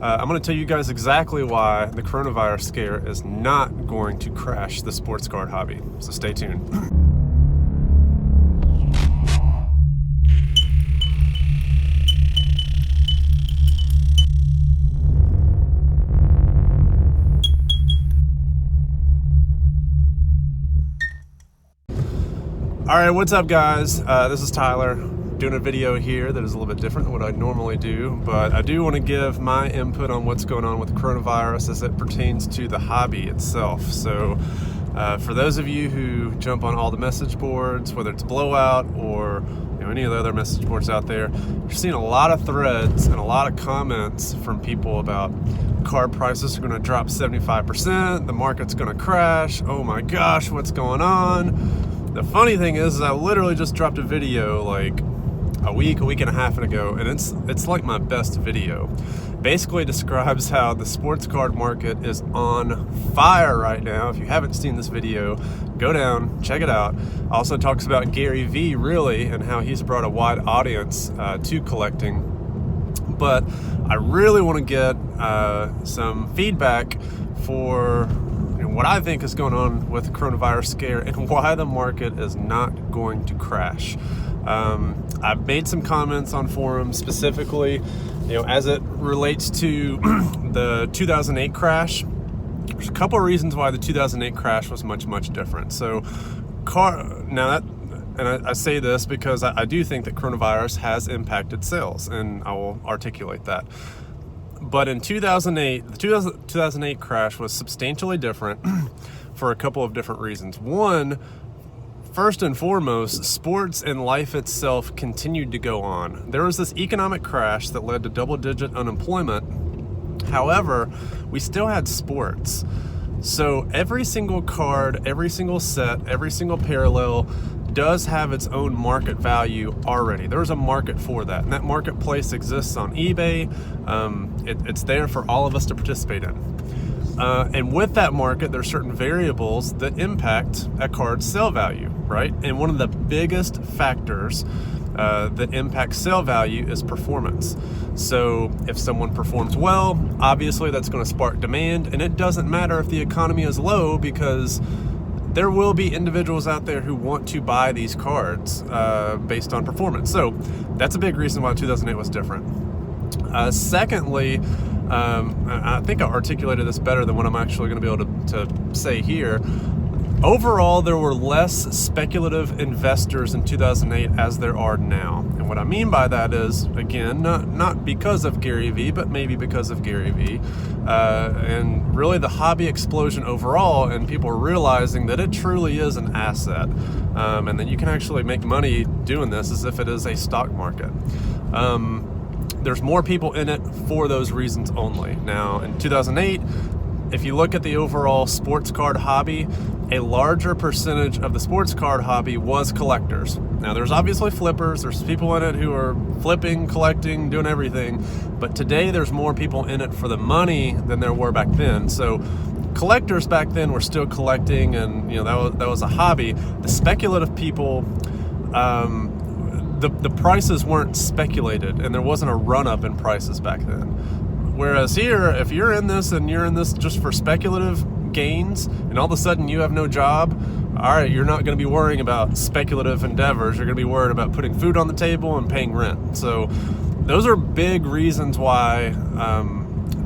I'm going to tell you guys exactly why the coronavirus scare is not going to crash the sports card hobby. So stay tuned. All right, what's up, guys? This is Tyler doing a video here that is a little bit different than what I normally do, but I do want to give my input on what's going on with the coronavirus as it pertains to the hobby itself. So for those of you who jump on all the message boards, whether it's Blowout or any of the other message boards out there, you're seeing a lot of threads and a lot of comments from people about card prices are going to drop 75%, the market's going to crash, oh my gosh, what's going on? The funny thing is I literally just dropped a video like a week and a half ago, and it's like my best video. Basically describes how the sports card market is on fire right now. If you haven't seen this video, go down, check it out. Also talks about Gary Vee, really, and how he's brought a wide audience to collecting. But I really want to get some feedback for what I think is going on with the coronavirus scare and why the market is not going to crash. I've made some comments on forums specifically, as it relates to the 2008 crash. There's a couple of reasons why the 2008 crash was much different. So, I say this because I do think that coronavirus has impacted sales, and I will articulate that. But in 2008, the 2008 crash was substantially different for a couple of different reasons. One, first and foremost, sports and life itself continued to go on. There was this economic crash that led to double-digit unemployment. However, we still had sports. So every single card, every single set, every single parallel does have its own market value already. There's a market for that, and that marketplace exists on eBay. It's there for all of us to participate in. And with that market, there's certain variables that impact a card's sale value, right? And one of the biggest factors that impacts sale value is performance. So if someone performs well, obviously that's going to spark demand, and it doesn't matter if the economy is low, because there will be individuals out there who want to buy these cards based on performance. So that's a big reason why 2008 was different. Secondly, I think I articulated this better than what I'm actually going to be able to say here. Overall, there were less speculative investors in 2008 as there are now. And what I mean by that is, again, not because of Gary Vee, but maybe because of Gary Vee. And really the hobby explosion overall, and people realizing that it truly is an asset. And that you can actually make money doing this as if it is a stock market. There's more people in it for those reasons only. Now, in 2008, if you look at the overall sports card hobby, a larger percentage of the sports card hobby was collectors. Now, there's obviously flippers. There's people in it who are flipping, collecting, doing everything. But today, there's more people in it for the money than there were back then. So collectors back then were still collecting, and that was a hobby. The speculative people, the prices weren't speculated, and there wasn't a run-up in prices back then. Whereas here, if you're in this and you're in this just for speculative gains, and all of a sudden you have no job, all right, you're not going to be worrying about speculative endeavors. You're going to be worried about putting food on the table and paying rent. So those are big reasons why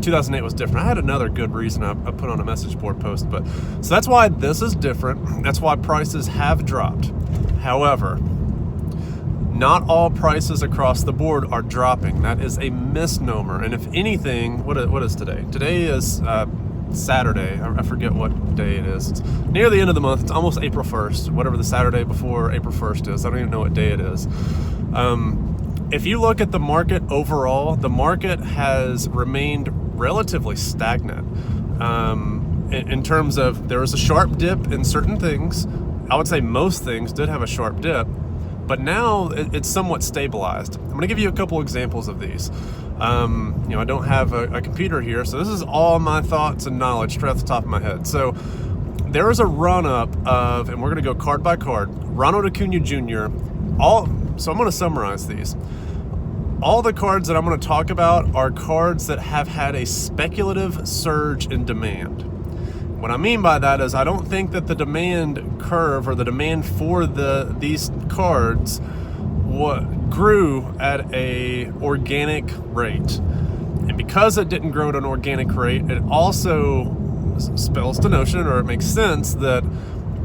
2008 was different. I had another good reason I put on a message board post, so that's why this is different. That's why prices have dropped. However, not all prices across the board are dropping. That is a misnomer. And if anything, what is today? Today is Saturday. I forget what day it is. It's near the end of the month. It's almost April 1st, whatever the Saturday before April 1st is. I don't even know what day it is. If you look at the market overall, the market has remained relatively stagnant. In terms of, there was a sharp dip in certain things. I would say most things did have a sharp dip. But now it's somewhat stabilized. I'm going to give you a couple examples of these. I don't have a computer here, so this is all my thoughts and knowledge straight off the top of my head. So there is a run-up of, and we're going to go card by card, Ronald Acuna Jr. So I'm going to summarize these. all the cards that I'm going to talk about are cards that have had a speculative surge in demand. What I mean by that is I don't think that the demand curve or the demand for these cards grew at a organic rate. And because it didn't grow at an organic rate, it also spells the notion, or it makes sense, that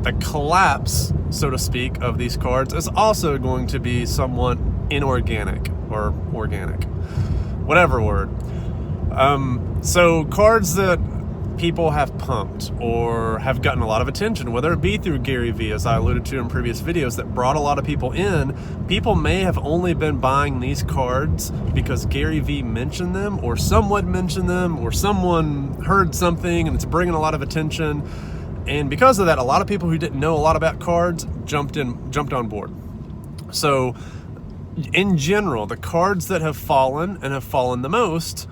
the collapse, so to speak, of these cards is also going to be somewhat inorganic or organic, whatever word. So cards that people have pumped or have gotten a lot of attention, whether it be through Gary Vee, as I alluded to in previous videos, that brought a lot of people in. People may have only been buying these cards because Gary Vee mentioned them, or someone mentioned them, or someone heard something and it's bringing a lot of attention. And because of that, a lot of people who didn't know a lot about cards jumped on board. So in general, the cards that have fallen and have fallen the most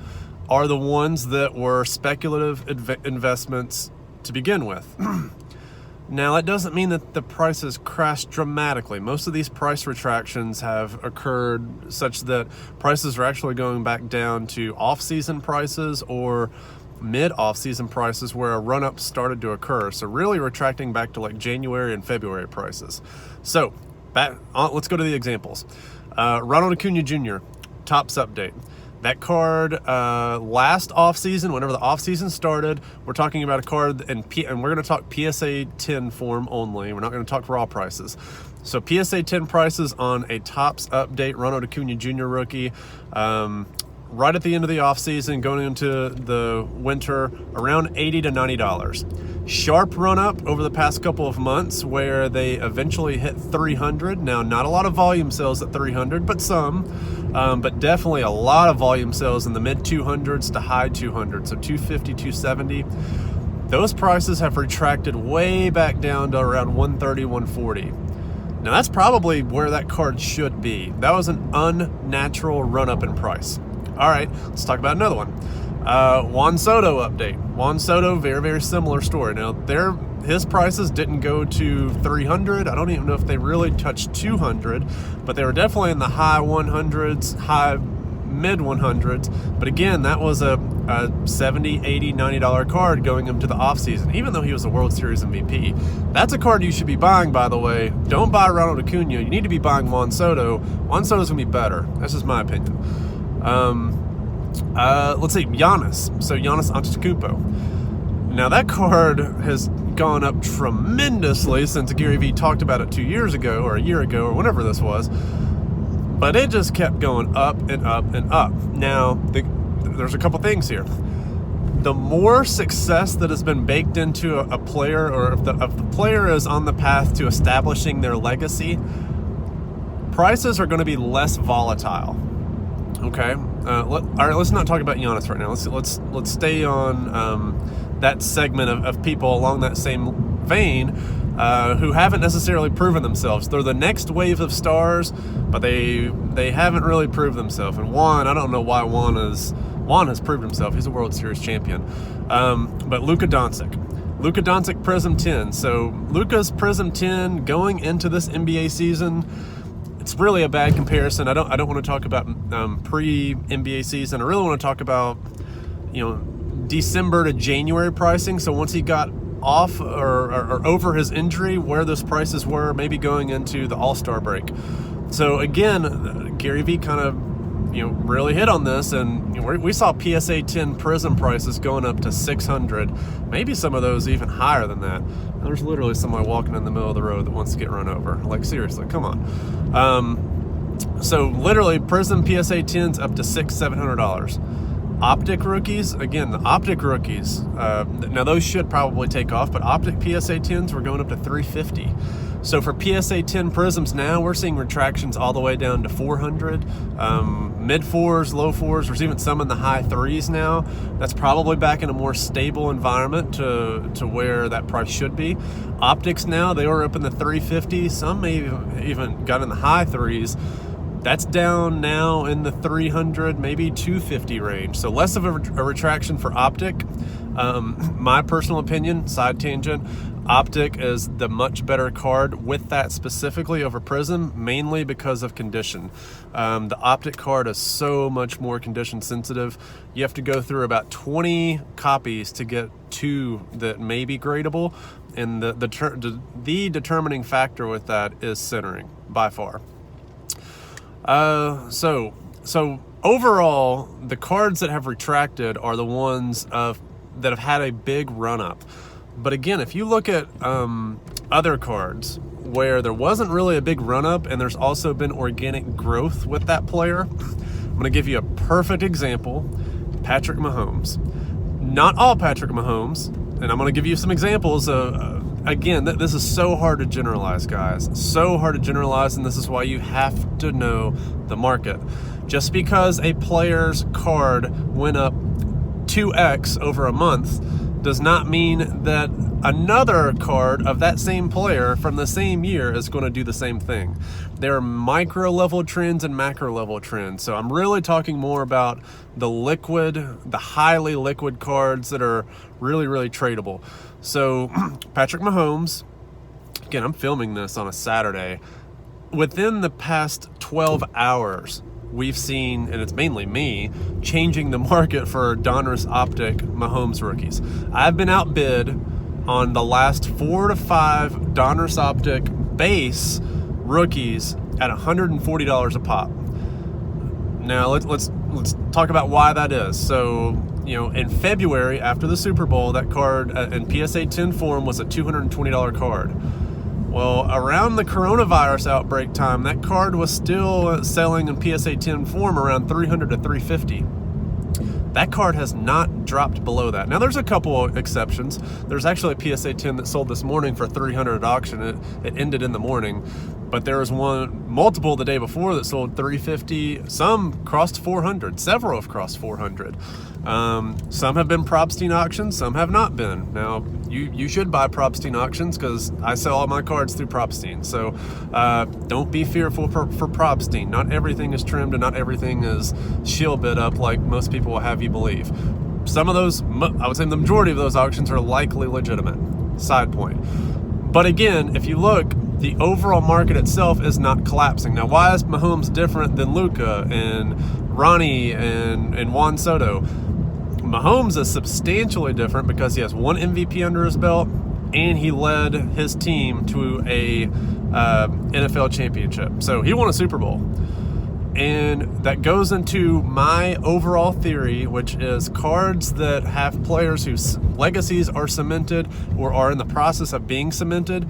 are the ones that were speculative investments to begin with. Now, that doesn't mean that the prices crashed dramatically. Most of these price retractions have occurred such that prices are actually going back down to off-season prices or mid-off-season prices where a run-up started to occur. So really retracting back to like January and February prices. So let's go to the examples. Ronald Acuna Jr., Topps update. That card last offseason, whenever the offseason started, we're talking about a card, and we're going to talk PSA 10 form only. We're not going to talk raw prices. So PSA 10 prices on a Topps update, Ronald Acuna Jr. rookie, right at the end of the offseason, going into the winter, around $80 to $90. Sharp run up over the past couple of months where they eventually hit 300. Now, not a lot of volume sales at 300, but some. But definitely a lot of volume sales in the mid 200s to high 200s, so 250, 270. Those prices have retracted way back down to around 130, 140. Now that's probably where that card should be. That was an unnatural run up in price. All right, let's talk about another one. Juan Soto update. Juan Soto, very, very similar story. Now his prices didn't go to 300. I don't even know if they really touched 200, but they were definitely in the high 100s, high mid 100s. But again, that was a $70, $80, $90 card going into the offseason, even though he was a World Series MVP. That's a card you should be buying, by the way. Don't buy Ronald Acuna. You need to be buying Juan Soto. Juan Soto's going to be better. That's just my opinion. Let's see, Giannis. So Giannis Antetokounmpo. Now that card has gone up tremendously since Gary Vee talked about it 2 years ago or a year ago or whenever this was, but it just kept going up and up and up. Now there's a couple things here. The more success that has been baked into a player, or if the player is on the path to establishing their legacy, prices are going to be less volatile. Okay, all right. Let's not talk about Giannis right now. Let's stay on that segment of people along that same vein who haven't necessarily proven themselves. They're the next wave of stars, but they haven't really proved themselves. And Juan, I don't know why Juan has proved himself. He's a World Series champion. But Luka Doncic Prism 10. So Luka's Prism 10 going into this NBA season, it's really a bad comparison. I don't want to talk about pre-NBA season. I really want to talk about, December to January pricing. So once he got off or over his injury, where those prices were, maybe going into the All-Star break. So again, Gary Vee kind of really hit on this, and we saw PSA 10 Prism prices going up to 600, maybe some of those even higher than that. There's literally somebody walking in the middle of the road that wants to get run over. Like, seriously, come on. So literally Prism PSA 10s up to $600-700. Optic rookies, again, the Optic rookies, now those should probably take off, but Optic PSA 10s were going up to $350. So for PSA 10 Prisms now, we're seeing retractions all the way down to 400, mid fours, low fours. There's even some in the high threes now. That's probably back in a more stable environment to where that price should be. Optics now, they were up in the 350. Some may even got in the high threes. That's down now in the 300, maybe 250 range. So less of a retraction for Optic. My personal opinion, side tangent, Optic is the much better card with that specifically over Prism, mainly because of condition. The Optic card is so much more condition sensitive. You have to go through about 20 copies to get 2 that may be gradable, and the determining factor with that is centering by far. So overall, the cards that have retracted are the ones that have had a big run up. But again, if you look at other cards where there wasn't really a big run up and there's also been organic growth with that player, I'm going to give you a perfect example. Patrick Mahomes. Not all Patrick Mahomes, and I'm going to give you some examples of, again, this is so hard to generalize, guys. So hard to generalize, and this is why you have to know the market. Just because a player's card went up 2x over a month does not mean that another card of that same player from the same year is going to do the same thing. There are micro level trends and macro level trends. So I'm really talking more about the highly liquid cards that are really, really tradable. So Patrick Mahomes, again, I'm filming this on a Saturday. Within the past 12 hours, we've seen, and it's mainly me, changing the market for Donruss Optic Mahomes rookies. I've been outbid on the last 4 to 5 Donruss Optic base rookies at $140 a pop. Now let's talk about why that is. So, in February after the Super Bowl, that card in PSA 10 form was a $220 card. Well, around the coronavirus outbreak time, that card was still selling in PSA 10 form around $300 to $350. That card has not dropped below that. Now, there's a couple of exceptions. There's actually a PSA 10 that sold this morning for $300 at auction. It ended in the morning, but there was multiple the day before that sold $350. Some crossed $400. Several have crossed $400. Some have been Propstein auctions, some have not been. Now, you should buy Propstein auctions because I sell all my cards through Propstein. So don't be fearful for Propstein. Not everything is trimmed and not everything is shield bid up like most people will have you believe. Some of those, I would say the majority of those auctions are likely legitimate. Side point. But again, if you look, the overall market itself is not collapsing. Now, why is Mahomes different than Luka and Ronnie and Juan Soto? Mahomes is substantially different because he has 1 MVP under his belt and he led his team to a NFL championship. So he won a Super Bowl. And that goes into my overall theory, which is cards that have players whose legacies are cemented or are in the process of being cemented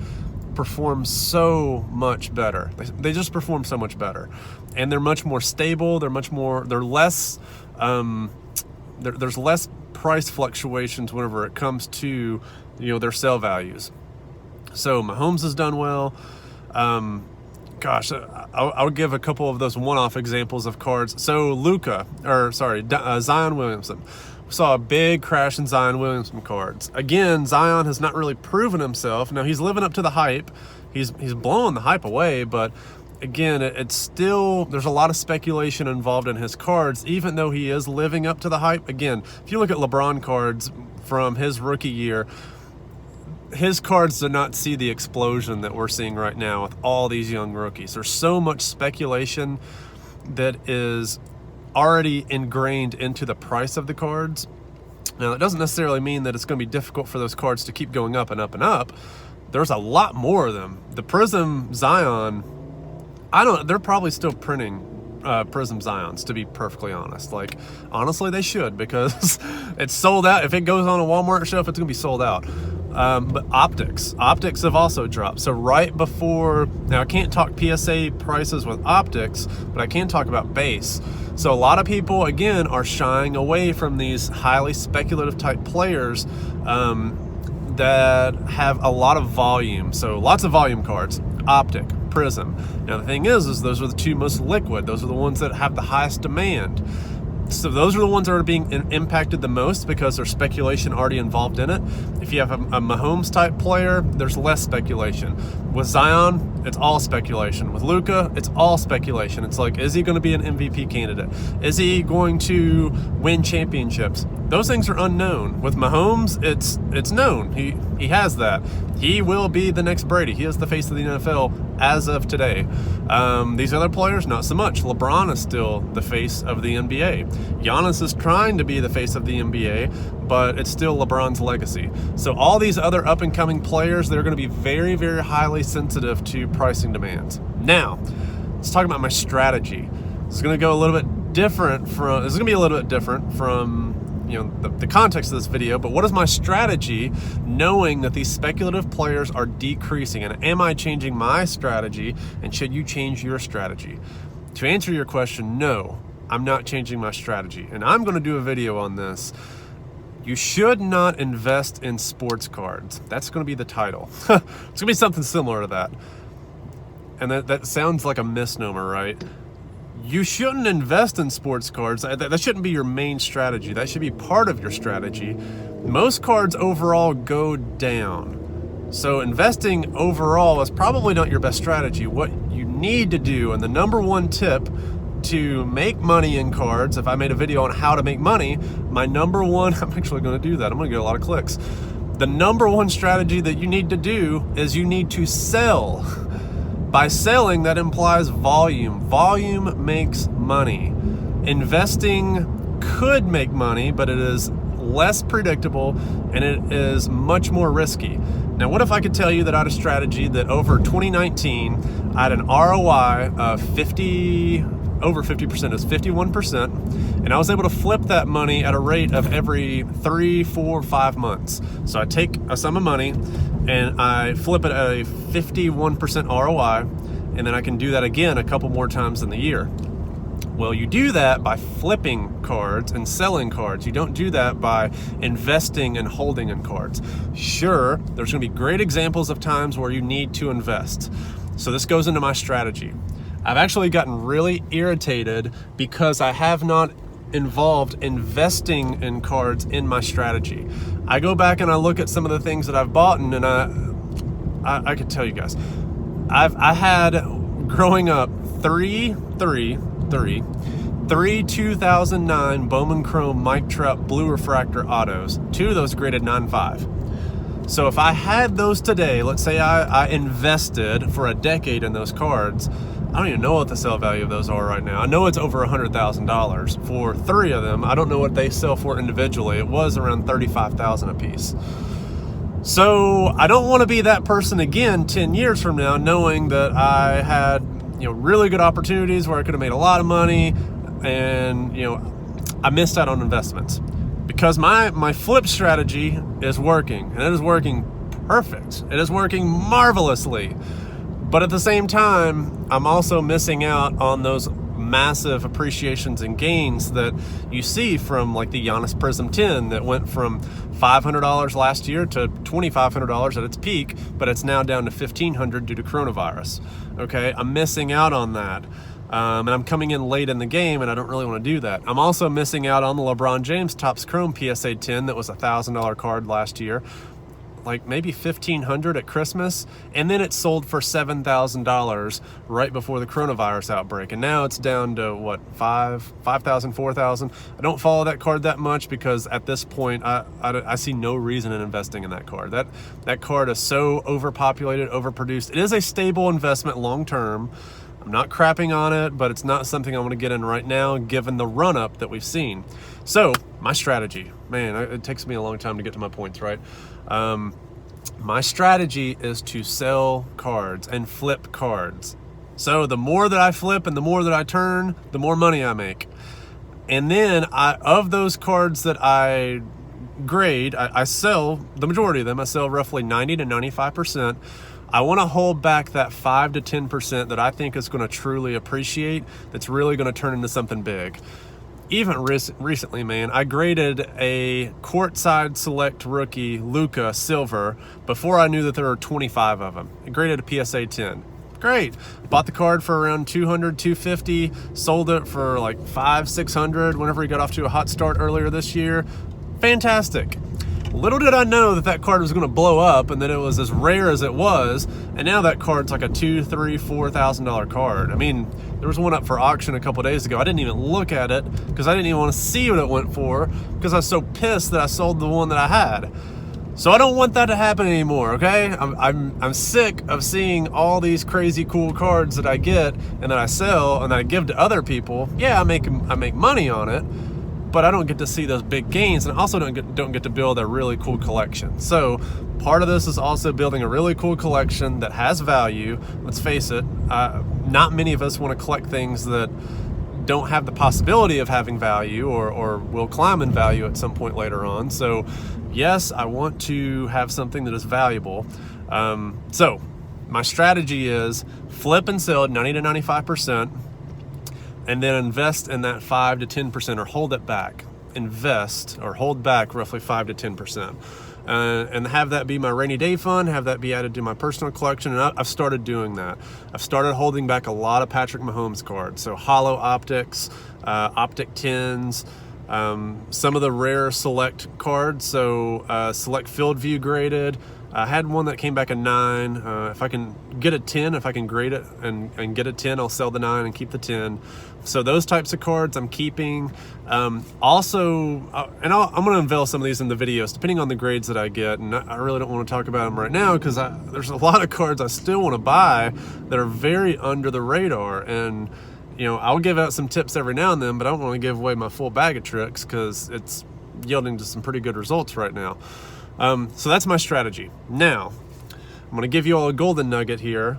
perform so much better. They just perform so much better. And they're much more stable. They're less... There's less price fluctuations whenever it comes to, their sale values. So Mahomes has done well. I'll give a couple of those one-off examples of cards. So Zion Williamson. We saw a big crash in Zion Williamson cards. Again, Zion has not really proven himself. Now, he's living up to the hype. He's blowing the hype away, but again, it's still, there's a lot of speculation involved in his cards, even though he is living up to the hype. Again, if you look at LeBron cards from his rookie year, his cards do not see the explosion that we're seeing right now with all these young rookies. There's so much speculation that is already ingrained into the price of the cards. Now, it doesn't necessarily mean that it's going to be difficult for those cards to keep going up and up and up. There's a lot more of them. The Prism Zion, they're probably still printing Prism Zions, to be perfectly honest. Like, honestly, they should, because it's sold out. If it goes on a Walmart shelf, it's going to be sold out. But optics have also dropped. So right before, now I can't talk PSA prices with optics, but I can talk about base. So a lot of people, again, are shying away from these highly speculative type players that have a lot of volume. So lots of volume cards, optic, Prism. Now the thing is those are the two most liquid. Those are the ones that have the highest demand. So those are the ones that are being impacted the most because there's speculation already involved in it. If you have a Mahomes type player, there's less speculation. With Zion, it's all speculation. With Luka, it's all speculation. It's like, is he going to be an MVP candidate? Is he going to win championships? Those things are unknown. With Mahomes, it's known. He has that. He will be the next Brady. He is the face of the NFL as of today. These other players, not so much. LeBron is still the face of the NBA. Giannis is trying to be the face of the NBA, but it's still LeBron's legacy. So all these other up-and-coming players, they're going to be very, very highly sensitive to pricing demands. Now, let's talk about my strategy. This is going to go a little bit different from, this is going to be a little bit different from the context of this video, but what is my strategy knowing that these speculative players are decreasing, and am I changing my strategy, and should you change your strategy? To answer your question, no, I'm not changing my strategy, and I'm going to do a video on this. You should not invest in sports cards. That's going to be the title. It's going to be something similar to that. And that sounds like a misnomer, right? You shouldn't invest in sports cards. That shouldn't be your main strategy. That should be part of your strategy. Most cards overall go down. So investing overall is probably not your best strategy. What you need to do, and the number one tip to make money in cards, if I made a video on how to make money, my number one, I'm actually going to do that. I'm going to get a lot of clicks. The number one strategy that you need to do is you need to sell. By selling, that implies volume. Volume makes money. Investing could make money, but it is less predictable and it is much more risky. Now, what if I could tell you that I had a strategy that over 2019, I had an ROI of over 50%, is 51%, and I was able to flip that money at a rate of every 3, 4, 5 months. So I take a sum of money and I flip it at a 51% ROI, and then I can do that again a couple more times in the year. Well, you do that by flipping cards and selling cards. You don't do that by investing and holding in cards. Sure, there's going to be great examples of times where you need to invest. So this goes into my strategy. I've actually gotten really irritated because I have not involved investing in cards in my strategy. I go back and I look at some of the things that I've bought, and I could tell you guys, I had growing up three 2009 Bowman Chrome Mike Trout blue refractor autos. 2 of those graded 9.5. So if I had those today, let's say I invested for a decade in those cards, I don't even know what the sale value of those are right now. I know it's over $100,000 for 3 of them. I don't know what they sell for individually. It was around $35,000 a piece. So I don't want to be that person again 10 years from now, knowing that I had really good opportunities where I could have made a lot of money, and I missed out on investments because my flip strategy is working, and it is working perfect. It is working marvelously. But at the same time, I'm also missing out on those massive appreciations and gains that you see from like the Giannis Prism 10 that went from $500 last year to $2,500 at its peak, but it's now down to $1,500 due to coronavirus. Okay, I'm missing out on that. And I'm coming in late in the game, and I don't really want to do that. I'm also missing out on the LeBron James Topps Chrome PSA 10 that was a $1,000 card last year. Like maybe $1,500 at Christmas, and then it sold for $7,000 right before the coronavirus outbreak, and now it's down to what, $5,000, $4,000. I don't follow that card that much because at this point I see no reason in investing in that card. That card is so overpopulated, overproduced. It is a stable investment long term. I'm not crapping on it, but it's not something I want to get in right now given the run up that we've seen. So my strategy, man, it takes me a long time to get to my points, right? My strategy is to sell cards and flip cards. So the more that I flip and the more that I turn, the more money I make. And then of those cards that I grade, I sell the majority of them. I sell roughly 90 to 95%. I want to hold back that 5 to 10% that I think is going to truly appreciate, that's really going to turn into something big. Even recently, man, I graded a courtside select rookie, Luka Silver, before I knew that there were 25 of them. I graded a PSA 10. Great. Bought the card for around $200, $250, sold it for like $500, $600 whenever he got off to a hot start earlier this year. Fantastic. Little did I know that that card was going to blow up and that it was as rare as it was, and now that card's like a $2,000, $3,000, $4,000 card. I mean, there was one up for auction a couple days ago. I didn't even look at it because I didn't even want to see what it went for because I was so pissed that I sold the one that I had. So I don't want that to happen anymore, okay? I'm sick of seeing all these crazy cool cards that I get and that I sell and that I give to other people. Yeah, I make money on it, but I don't get to see those big gains, and I also don't get to build a really cool collection. So part of this is also building a really cool collection that has value. Let's face it, not many of us want to collect things that don't have the possibility of having value or will climb in value at some point later on. So yes, I want to have something that is valuable. So my strategy is flip and sell at 90 to 95%, and then invest in that 5 to 10%, or hold it back. Invest or hold back roughly 5 to 10%. And have that be my rainy day fund, have that be added to my personal collection. And I've started doing that. I've started holding back a lot of Patrick Mahomes cards. So hollow optics, optic 10s, some of the rare select cards. So select field view graded. I had one that came back a 9. If I can get a 10, if I can grade it and get a 10, I'll sell the 9 and keep the 10. So those types of cards I'm keeping. Also, and I'm going to unveil some of these in the videos, depending on the grades that I get. And I really don't want to talk about them right now because there's a lot of cards I still want to buy that are very under the radar. And, you know, I'll give out some tips every now and then, but I don't want to give away my full bag of tricks because it's yielding to some pretty good results right now. So that's my strategy. Now, I'm going to give you all a golden nugget here.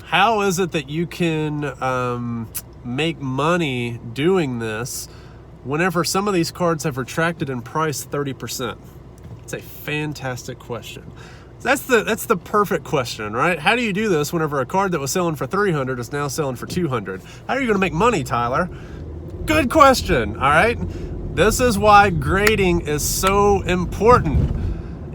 How is it that you can make money doing this whenever some of these cards have retracted in price 30%? It's a fantastic question. That's the perfect question, right? How do you do this whenever a card that was selling for $300 is now selling for $200? How are you going to make money, Tyler? Good question, all right? This is why grading is so important.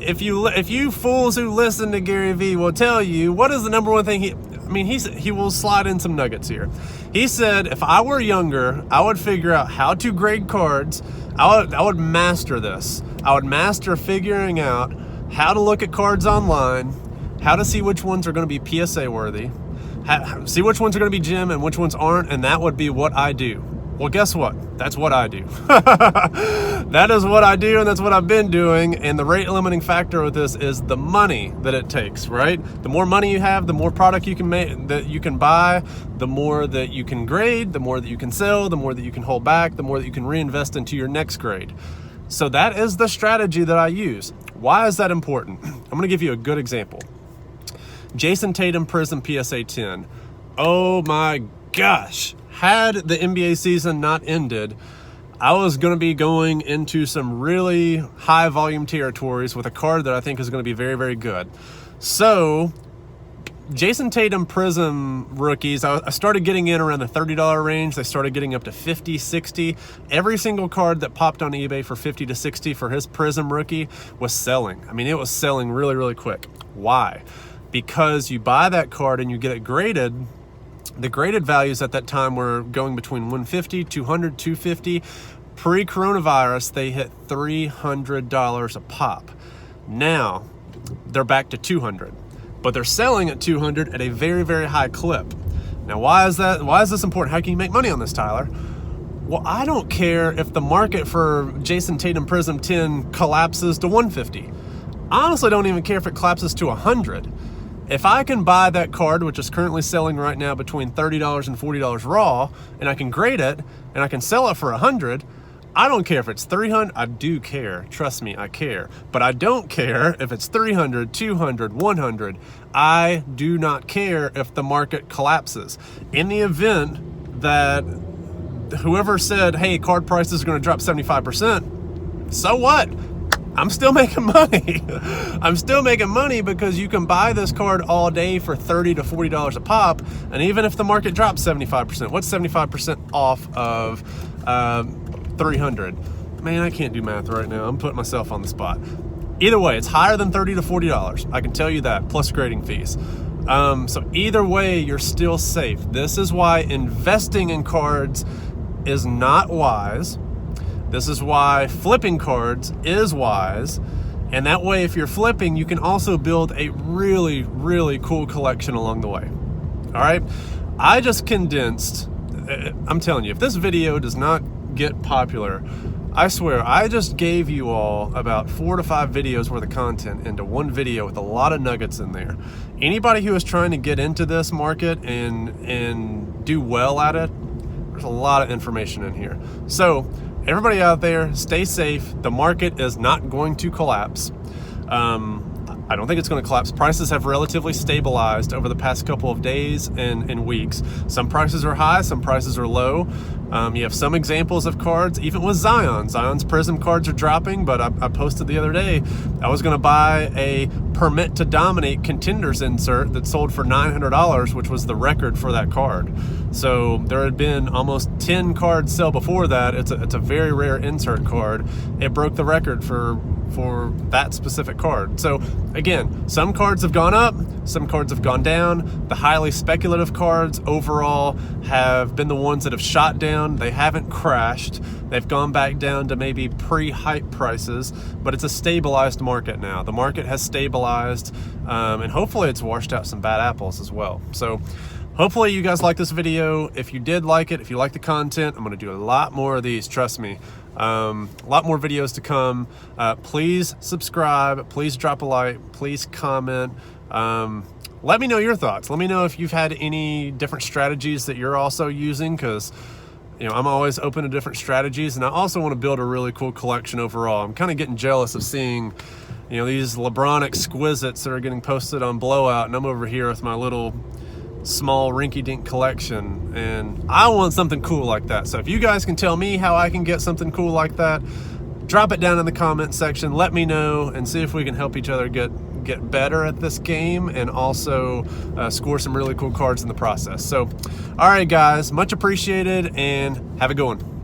If you fools who listen to Gary Vee will tell you, what is the number one thing he will slide in some nuggets here. He said, if I were younger, I would figure out how to grade cards. I would master this. I would master figuring out how to look at cards online, how to see which ones are going to be PSA worthy, see which ones are going to be gem and which ones aren't, and that would be what I do. Well, guess what? That's what I do. That is what I do, and that's what I've been doing. And the rate limiting factor with this is the money that it takes, right? The more money you have, the more product you can make, that you can buy, the more that you can grade, the more that you can sell, the more that you can hold back, the more that you can reinvest into your next grade. So that is the strategy that I use. Why is that important? I'm going to give you a good example. Jason Tatum Prism PSA 10. Oh my gosh. Had the NBA season not ended, I was going to be going into some really high volume territories with a card that I think is going to be very, very good. So Jason Tatum Prism rookies, I started getting in around the $30 range. They started getting up to $50, $60. Every single card that popped on eBay for $50 to $60 for his Prism rookie was selling. I mean, it was selling really, really quick. Why? Because you buy that card and you get it graded. The graded values at that time were going between 150, 200, 250. Pre-coronavirus, they hit $300 a pop. Now, they're back to 200. But they're selling at 200 at a very, very high clip. Now, why is that? Why is this important? How can you make money on this, Tyler? Well, I don't care if the market for Jason Tatum Prism 10 collapses to 150. I honestly don't even care if it collapses to 100. If I can buy that card, which is currently selling right now between $30 and $40 raw, and I can grade it, and I can sell it for 100, I don't care if it's 300. I do care. Trust me, I care. But I don't care if it's 300, 200, 100. I do not care if the market collapses. In the event that whoever said, hey, card prices are going to drop 75%, so what? I'm still making money. I'm still making money because you can buy this card all day for $30 to $40 a pop. And even if the market drops 75%, what's 75% off of 300? Man, I can't do math right now. I'm putting myself on the spot. Either way, it's higher than $30 to $40. I can tell you that, plus grading fees. So either way, you're still safe. This is why investing in cards is not wise. This is why flipping cards is wise. And that way, if you're flipping, you can also build a really, really cool collection along the way. All right, I just condensed, I'm telling you, if this video does not get popular, I swear, I just gave you all about 4 to 5 videos worth of content into one video with a lot of nuggets in there. Anybody who is trying to get into this market and do well at it, there's a lot of information in here. So everybody out there, stay safe. The market is not going to collapse. I don't think it's going to collapse. Prices have relatively stabilized over the past couple of days and weeks. Some prices are high, some prices are low. You have some examples of cards, even with Zion. Zion's Prism cards are dropping, but I posted the other day, I was going to buy a Permit to Dominate Contenders insert that sold for $900, which was the record for that card. So there had been almost 10 cards sell before that. It's a very rare insert card. It broke the record for that specific card. So again, some cards have gone up, some cards have gone down. The highly speculative cards overall have been the ones that have shot down. They haven't crashed. They've gone back down to maybe pre-hype prices, but it's a stabilized market now. The market has stabilized, and hopefully it's washed out some bad apples as well. So hopefully you guys like this video. If you did like it, if you like the content, I'm going to do a lot more of these, trust me. A lot more videos to come. Please subscribe, please drop a like, please comment. Let me know your thoughts. Let me know if you've had any different strategies that you're also using, because I'm always open to different strategies, and I also want to build a really cool collection overall. I'm kind of getting jealous of seeing these LeBron exquisites that are getting posted on Blowout, and I'm over here with my little small rinky-dink collection, and I want something cool like that. So if you guys can tell me how I can get something cool like that, drop it down in the comment section. Let me know and see if we can help each other get better at this game, and also score some really cool cards in the process. So all right guys, much appreciated, and have a good one.